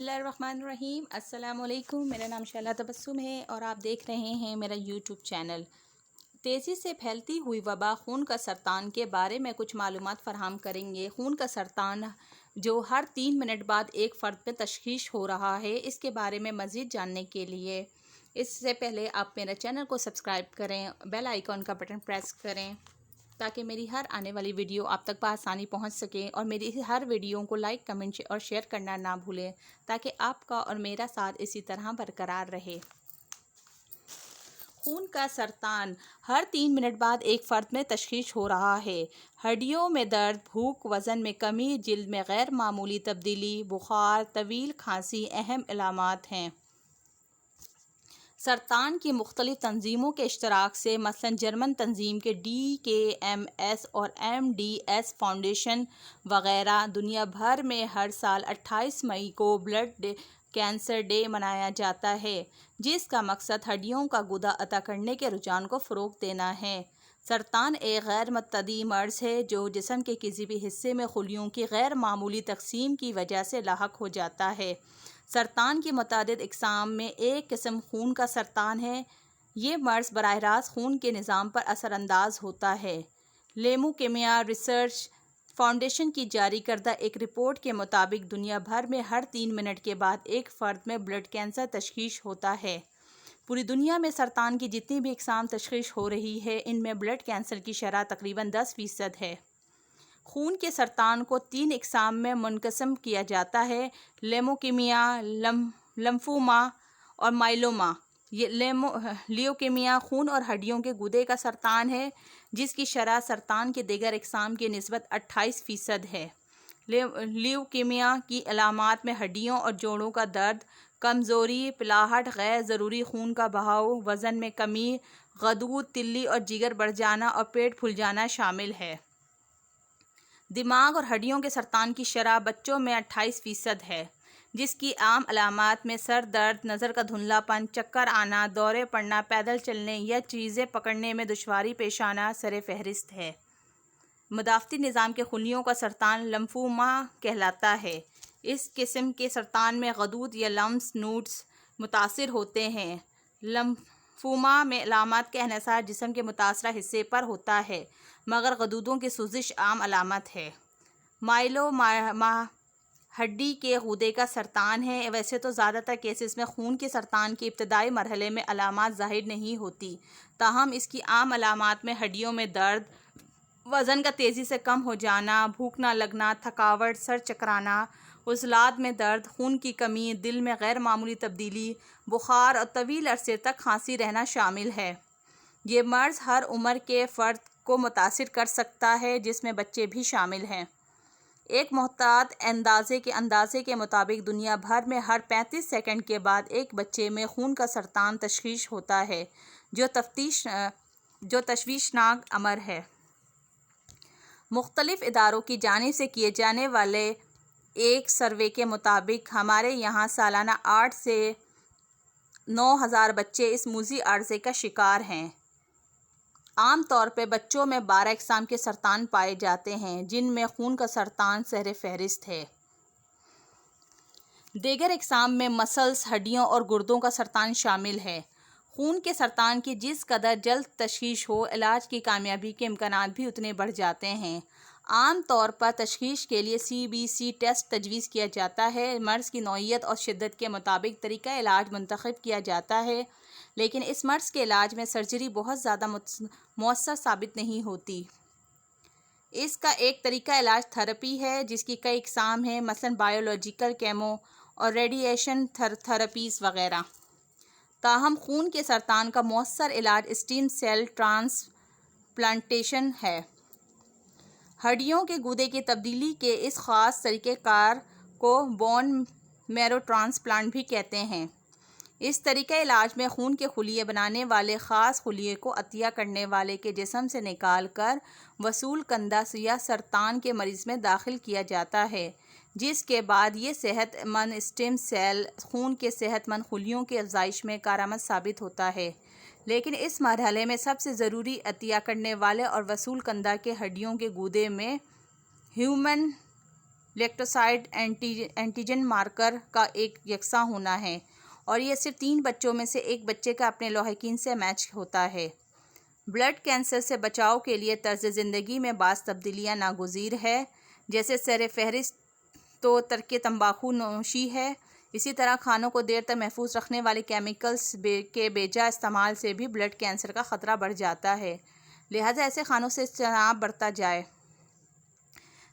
بسم اللہ الرحمن الرحیم۔ السلام علیکم، میرا نام شعلہ تبسم ہے اور آپ دیکھ رہے ہیں میرا یوٹیوب چینل۔ تیزی سے پھیلتی ہوئی وبا خون کا سرطان کے بارے میں کچھ معلومات فراہم کریں گے۔ خون کا سرطان جو ہر 3 منٹ بعد ایک فرد میں تشخیص ہو رہا ہے، اس کے بارے میں مزید جاننے کے لیے اس سے پہلے آپ میرا چینل کو سبسکرائب کریں، بیل آئیکن کا بٹن پریس کریں تاکہ میری ہر آنے والی ویڈیو آپ تک بآسانی پہنچ سکے، اور میری ہر ویڈیو کو لائک، کمنٹ اور شیئر کرنا نہ بھولیں تاکہ آپ کا اور میرا ساتھ اسی طرح برقرار رہے۔ خون کا سرطان ہر 3 منٹ بعد ایک فرد میں تشخیص ہو رہا ہے۔ ہڈیوں میں درد، بھوک، وزن میں کمی، جلد میں غیر معمولی تبدیلی، بخار، طویل کھانسی اہم علامات ہیں۔ سرطان کی مختلف تنظیموں کے اشتراک سے، مثلاً جرمن تنظیم کے DKMS اور MDS فاؤنڈیشن وغیرہ، دنیا بھر میں ہر سال 28 مئی کو بلڈ کینسر ڈے منایا جاتا ہے، جس کا مقصد ہڈیوں کا گودا عطا کرنے کے رجحان کو فروغ دینا ہے۔ سرطان ایک غیر متعدی مرض ہے جو جسم کے کسی بھی حصے میں خلیوں کی غیر معمولی تقسیم کی وجہ سے لاحق ہو جاتا ہے۔ سرطان کی متعدد اقسام میں ایک قسم خون کا سرطان ہے۔ یہ مرض براہ راست خون کے نظام پر اثر انداز ہوتا ہے۔ لیوکیمیا ریسرچ فاؤنڈیشن کی جاری کردہ ایک رپورٹ کے مطابق دنیا بھر میں ہر 3 منٹ کے بعد ایک فرد میں بلڈ کینسر تشخیص ہوتا ہے۔ پوری دنیا میں سرطان کی جتنی بھی اقسام تشخیص ہو رہی ہے، ان میں بلڈ کینسر کی شرح تقریباً 10% ہے۔ خون کے سرطان کو 3 اقسام میں منقسم کیا جاتا ہے: لیوکیمیا، لمفوما اور مائلوما۔ لیوکیمیا خون اور ہڈیوں کے گودے کا سرطان ہے، جس کی شرح سرطان کے دیگر اقسام کی نسبت 28% ہے۔ لیوکیمیا کی علامات میں ہڈیوں اور جوڑوں کا درد، کمزوری، پلاہٹ، غیر ضروری خون کا بہاؤ، وزن میں کمی، غدود، تلی اور جگر بڑھ جانا اور پیٹ پھول جانا شامل ہے۔ دماغ اور ہڈیوں کے سرطان کی شرح بچوں میں 28% ہے، جس کی عام علامات میں سر درد، نظر کا دھندلا پن، چکر آنا، دورے پڑنا، پیدل چلنے یا چیزیں پکڑنے میں دشواری پیش آنا سر فہرست ہے۔ مدافعتی نظام کے خلیوں کا سرطان لمفوما کہلاتا ہے۔ اس قسم کے سرطان میں غدود یا لمف نوڈس متاثر ہوتے ہیں۔ لمفوما میں علامات کا انحصار جسم کے متاثرہ حصے پر ہوتا ہے، مگر غدودوں کی سوزش عام علامت ہے۔ مائلوما ہڈی کے غدے کا سرطان ہے۔ ویسے تو زیادہ تر کیسز میں خون کے سرطان کے ابتدائی مرحلے میں علامات ظاہر نہیں ہوتی، تاہم اس کی عام علامات میں ہڈیوں میں درد، وزن کا تیزی سے کم ہو جانا، بھوک نہ لگنا، تھکاوٹ، سر چکرانا، عضلات میں درد، خون کی کمی، دل میں غیر معمولی تبدیلی، بخار اور طویل عرصے تک کھانسی رہنا شامل ہے۔ یہ مرض ہر عمر کے فرد کو متاثر کر سکتا ہے، جس میں بچے بھی شامل ہیں۔ ایک محتاط اندازے کے مطابق دنیا بھر میں ہر 35 سیکنڈ کے بعد ایک بچے میں خون کا سرطان تشخیص ہوتا ہے، جو تشویشناک امر ہے۔ مختلف اداروں کی جانب سے کیے جانے والے ایک سروے کے مطابق ہمارے یہاں سالانہ 8 سے 9 ہزار بچے اس موذی عارضے کا شکار ہیں۔ عام طور پر بچوں میں 12 اقسام کے سرطان پائے جاتے ہیں، جن میں خون کا سرطان سر فہرست ہے۔ دیگر اقسام میں مسلز، ہڈیوں اور گردوں کا سرطان شامل ہے۔ خون کے سرطان کی جس قدر جلد تشخیص ہو، علاج کی کامیابی کے امکانات بھی اتنے بڑھ جاتے ہیں۔ عام طور پر تشخیص کے لیے CBC ٹیسٹ تجویز کیا جاتا ہے۔ مرض کی نوعیت اور شدت کے مطابق طریقہ علاج منتخب کیا جاتا ہے، لیکن اس مرض کے علاج میں سرجری بہت زیادہ مؤثر ثابت نہیں ہوتی۔ اس کا ایک طریقہ علاج تھراپی ہے، جس کی کئی اقسام ہیں، مثلاً بائیولوجیکل، کیمو اور ریڈیشن تھراپیز وغیرہ۔ تاہم خون کے سرطان کا مؤثر علاج اسٹیم سیل ٹرانسپلانٹیشن ہے۔ ہڈیوں کے گودے کی تبدیلی کے اس خاص طریقہ کار کو بون میرو ٹرانسپلانٹ بھی کہتے ہیں۔ اس طریقہ علاج میں خون کے خلیے بنانے والے خاص خلیے کو عطیہ کرنے والے کے جسم سے نکال کر وصول کنندہ یا سرطان کے مریض میں داخل کیا جاتا ہے، جس کے بعد یہ صحت مند اسٹیم سیل خون کے صحت مند خلیوں کی افزائش میں کارآمد ثابت ہوتا ہے۔ لیکن اس مرحلے میں سب سے ضروری عطیہ کرنے والے اور وصول کنندہ کے ہڈیوں کے گودے میں ہیومن لیکٹوسائٹ اینٹیجن مارکر کا ایک یکساں ہونا ہے، اور یہ صرف 3 بچوں میں سے ایک بچے کا اپنے لاحقین سے میچ ہوتا ہے۔ بلڈ کینسر سے بچاؤ کے لیے طرز زندگی میں بعض تبدیلیاں ناگزیر ہے، جیسے سر فہرست تو ترک تمباکو نوشی ہے۔ اسی طرح کھانوں کو دیر تک محفوظ رکھنے والے کیمیکلز کے بیجا استعمال سے بھی بلڈ کینسر کا خطرہ بڑھ جاتا ہے، لہٰذا ایسے کھانوں سے اجتناب برتا جائے۔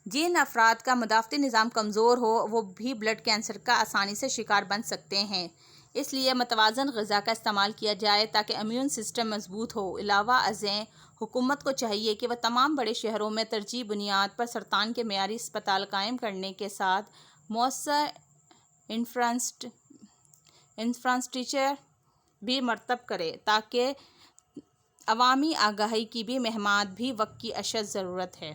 جن افراد کا مدافعتی نظام کمزور ہو وہ بھی بلڈ کینسر کا آسانی سے شکار بن سکتے ہیں، اس لیے متوازن غذا کا استعمال کیا جائے تاکہ امیون سسٹم مضبوط ہو۔ علاوہ ازیں حکومت کو چاہیے کہ وہ تمام بڑے شہروں میں ترجیحی بنیاد پر سرطان کے معیاری اسپتال قائم کرنے کے ساتھ مؤثر انفراسٹرکچر بھی مرتب کرے، تاکہ عوامی آگاہی کی بھی مہمات بھی وقت کی اشد ضرورت ہے۔